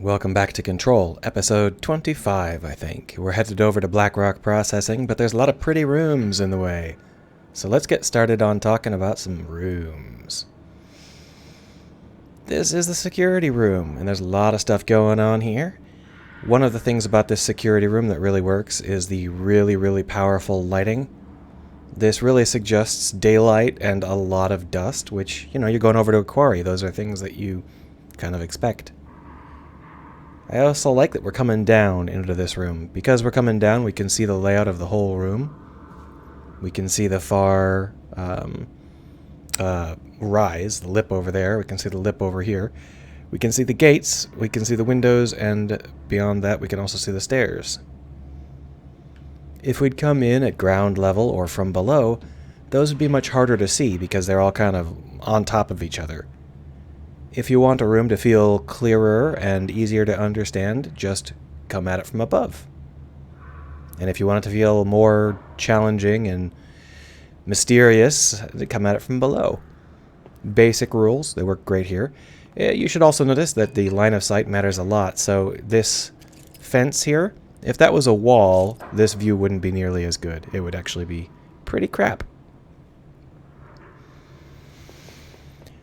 Welcome back to Control, episode 25, I think. We're headed over to Blackrock Processing, but there's a lot of pretty rooms in the way. So let's get started on talking about some rooms. This is the security room, and there's a lot of stuff going on here. One of the things about this security room that really works is the really powerful lighting. This really suggests daylight and a lot of dust, which, you know, you're going over to a quarry. Those are things that you kind of expect. I also like that we're coming down into this room. Because we're coming down, we can see the layout of the whole room. We can see the far rise, the lip over there. We can see the lip over here. We can see the gates, we can see the windows, and beyond that we can also see the stairs. If we'd come in at ground level or from below, those would be much harder to see because they're all kind of on top of each other. If you want a room to feel clearer and easier to understand, just come at it from above. And if you want it to feel more challenging and mysterious, come at it from below. Basic rules, they work great here. You should also notice that the line of sight matters a lot. So this fence here, if that was a wall, this view wouldn't be nearly as good. It would actually be pretty crap.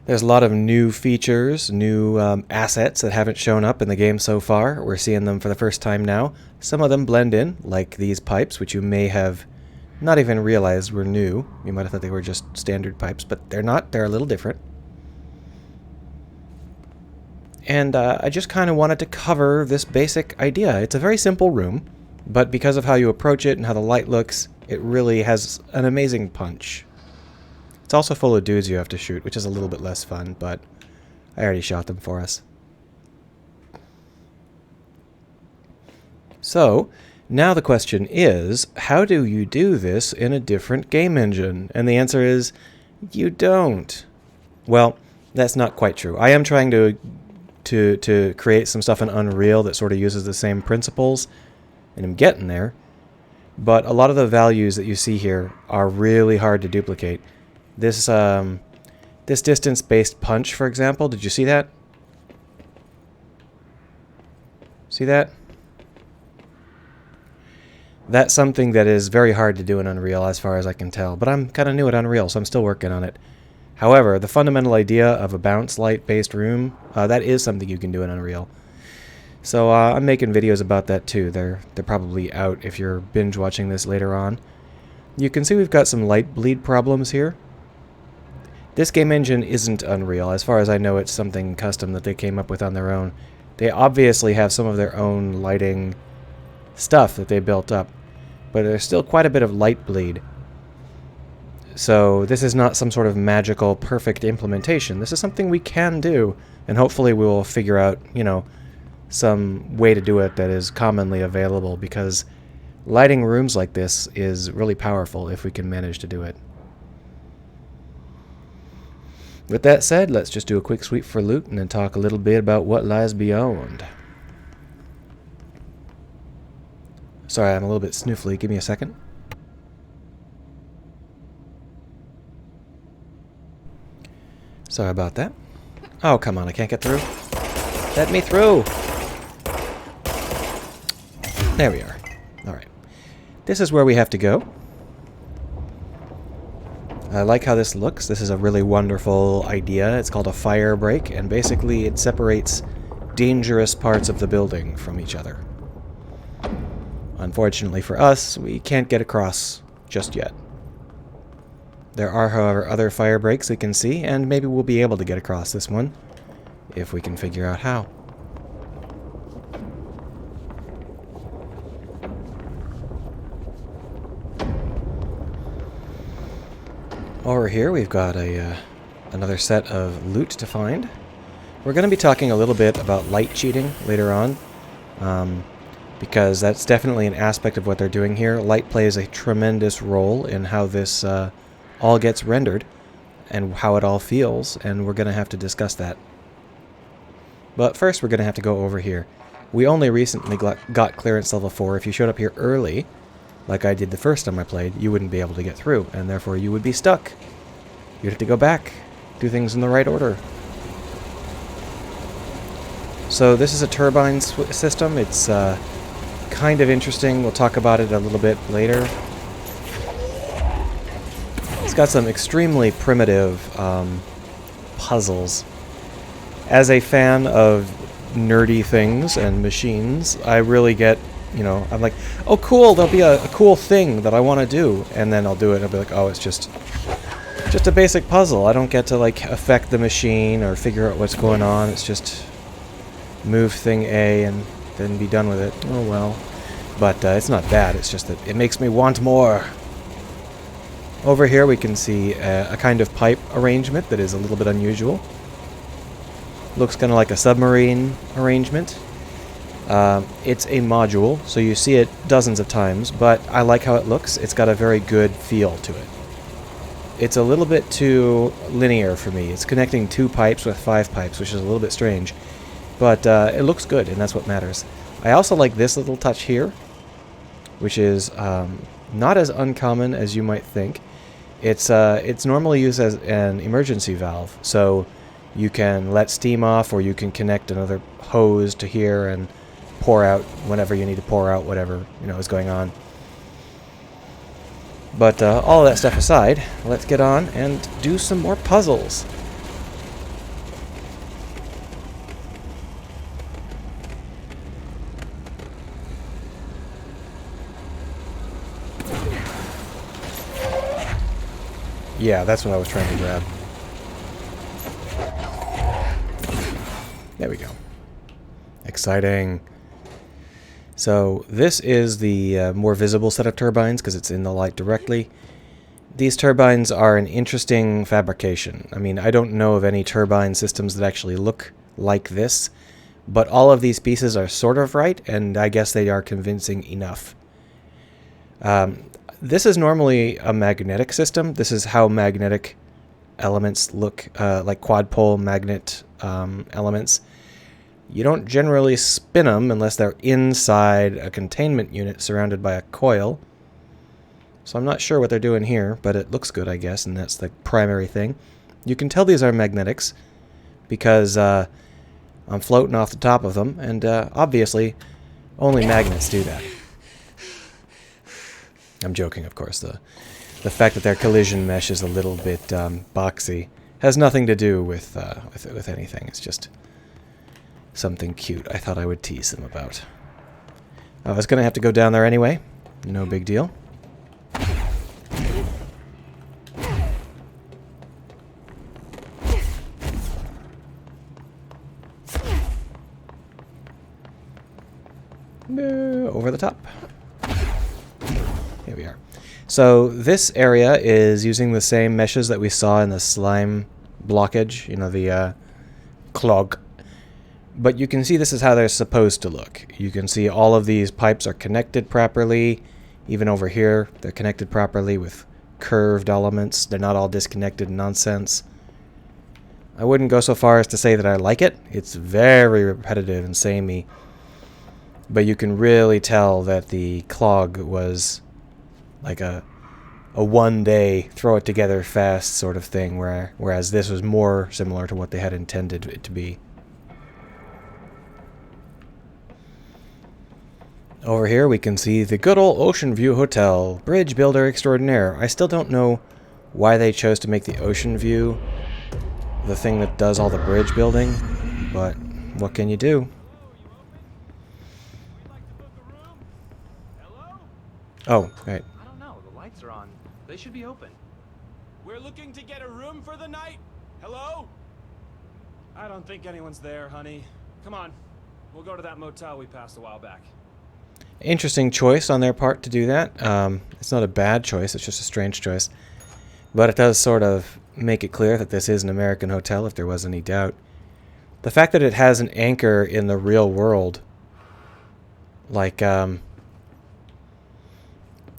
There's a lot of new features, new assets that haven't shown up in the game so far. We're seeing them for the first time now. Some of them blend in, like these pipes, which you may have not even realized were new. You might have thought they were just standard pipes, but they're not. They're a little different. And I just kind of wanted to cover this basic idea. It's a very simple room, but because of how you approach it and how the light looks, it really has an amazing punch. It's also full of dudes you have to shoot, which is a little bit less fun, but I already shot them for us. So, now the question is, how do you do this in a different game engine? And the answer is, you don't. Well, that's not quite true. I am trying to create some stuff in Unreal that sort of uses the same principles, and I'm getting there. But a lot of the values that you see here are really hard to duplicate. This distance-based punch, for example, did you see that? See that? That's something that is very hard to do in Unreal as far as I can tell, but I'm kind of new at Unreal, so I'm still working on it. However, the fundamental idea of a bounce light-based room, that is something you can do in Unreal. So I'm making videos about that too. They're probably out if you're binge watching this later on. You can see we've got some light bleed problems here. This game engine isn't Unreal. As far as I know, it's something custom that they came up with on their own. They obviously have some of their own lighting stuff that they built up, but there's still quite a bit of light bleed. So this is not some sort of magical, perfect implementation. This is something we can do, and hopefully we will figure out, you know, some way to do it that is commonly available, because lighting rooms like this is really powerful if we can manage to do it. With that said, let's just do a quick sweep for loot and then talk a little bit about what lies beyond. Sorry, I'm a little bit sniffly. Give me a second. Sorry about that. Oh, come on, I can't get through. Let me through! There we are. Alright. This is where we have to go. I like how this looks. This is a really wonderful idea. It's called a fire break, and basically it separates dangerous parts of the building from each other. Unfortunately for us, we can't get across just yet. There are, however, other fire breaks we can see, and maybe we'll be able to get across this one, if we can figure out how. Over here we've got another set of loot to find. We're going to be talking a little bit about light cheating later on, because that's definitely an aspect of what they're doing here. Light plays a tremendous role in how this all gets rendered and how it all feels, and we're going to have to discuss that. But first we're going to have to go over here. We only recently got clearance level 4. If you showed up here early, like I did the first time I played, you wouldn't be able to get through, and therefore you would be stuck. You'd have to go back, do things in the right order. So this is a turbine system. It's kind of interesting. We'll talk about it a little bit later. It's got some extremely primitive puzzles. As a fan of nerdy things and machines, I really get, you know, I'm like, oh cool, there'll be a cool thing that I want to do, and then I'll do it and I'll be like, oh, it's just a basic puzzle. I don't get to like affect the machine or figure out what's going on. It's just move thing A and then be done with it. Oh well. But it's not bad, it's just that it makes me want more. Over here we can see a kind of pipe arrangement that is a little bit unusual. Looks kind of like a submarine arrangement. It's a module, so you see it dozens of times, but I like how it looks. It's got a very good feel to it. It's a little bit too linear for me. It's connecting 2 pipes with 5 pipes, which is a little bit strange. But it looks good, and that's what matters. I also like this little touch here, which is not as uncommon as you might think. It's normally used as an emergency valve, so you can let steam off, or you can connect another hose to here and pour out whenever you need to pour out whatever, you know, is going on. But all of that stuff aside, let's get on and do some more puzzles. Yeah, that's what I was trying to grab. There we go. Exciting. So this is the more visible set of turbines because it's in the light directly. These turbines are an interesting fabrication. I mean, I don't know of any turbine systems that actually look like this, but all of these pieces are sort of right, and I guess they are convincing enough. This is normally a magnetic system. This is how magnetic elements look, like quad pole magnet elements. You don't generally spin them unless they're inside a containment unit surrounded by a coil. So I'm not sure what they're doing here, but it looks good, I guess, and that's the primary thing. You can tell these are magnetics because I'm floating off the top of them, and obviously only magnets do that. I'm joking, of course. The fact that their collision mesh is a little bit boxy has nothing to do with anything. It's just something cute I thought I would tease them about. I was going to have to go down there anyway. No big deal. Over the top. Here we are. So this area is using the same meshes that we saw in the slime blockage, you know, the clog. But you can see this is how they're supposed to look. You can see all of these pipes are connected properly. Even over here, they're connected properly with curved elements. They're not all disconnected nonsense. I wouldn't go so far as to say that I like it. It's very repetitive and samey. But you can really tell that the clog was like a one-day, throw-it-together fast sort of thing, whereas this was more similar to what they had intended it to be. Over here we can see the good old Ocean View Hotel, bridge builder extraordinaire. I still don't know why they chose to make the Ocean View the thing that does all the bridge building, but what can you do? Oh, right. I don't know. The lights are on. They should be open. We're looking to get a room for the night. Hello? I don't think anyone's there, honey. Come on. We'll go to that motel we passed a while back. Interesting choice on their part to do that. It's not a bad choice, it's just a strange choice. But it does sort of make it clear that this is an American hotel, if there was any doubt. The fact that it has an anchor in the real world, like,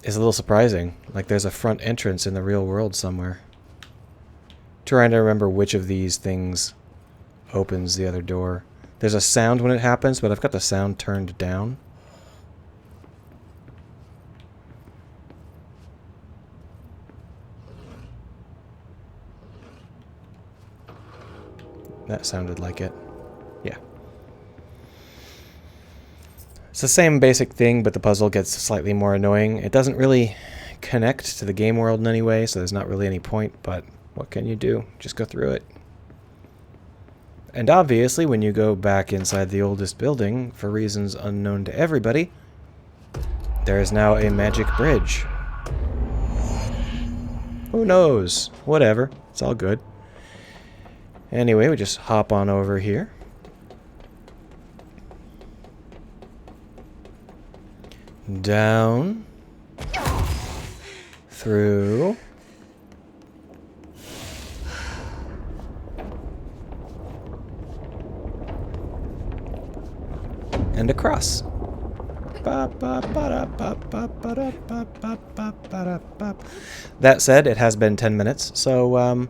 is a little surprising. Like there's a front entrance in the real world somewhere. Trying to remember which of these things opens the other door. There's a sound when it happens, but I've got the sound turned down. That sounded like it. Yeah. It's the same basic thing, but the puzzle gets slightly more annoying. It doesn't really connect to the game world in any way, so there's not really any point, but what can you do? Just go through it. And obviously, when you go back inside the oldest building, for reasons unknown to everybody, there is now a magic bridge. Who knows? Whatever. It's all good. Anyway, we just hop on over here. Down. Through. And across. That said, it has been 10 minutes, so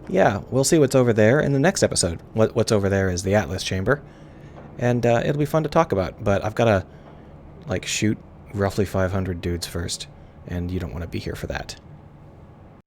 yeah, we'll see what's over there in the next episode. What's over there is the Atlas Chamber, and it'll be fun to talk about, but I've got to, like, shoot roughly 500 dudes first, and you don't want to be here for that.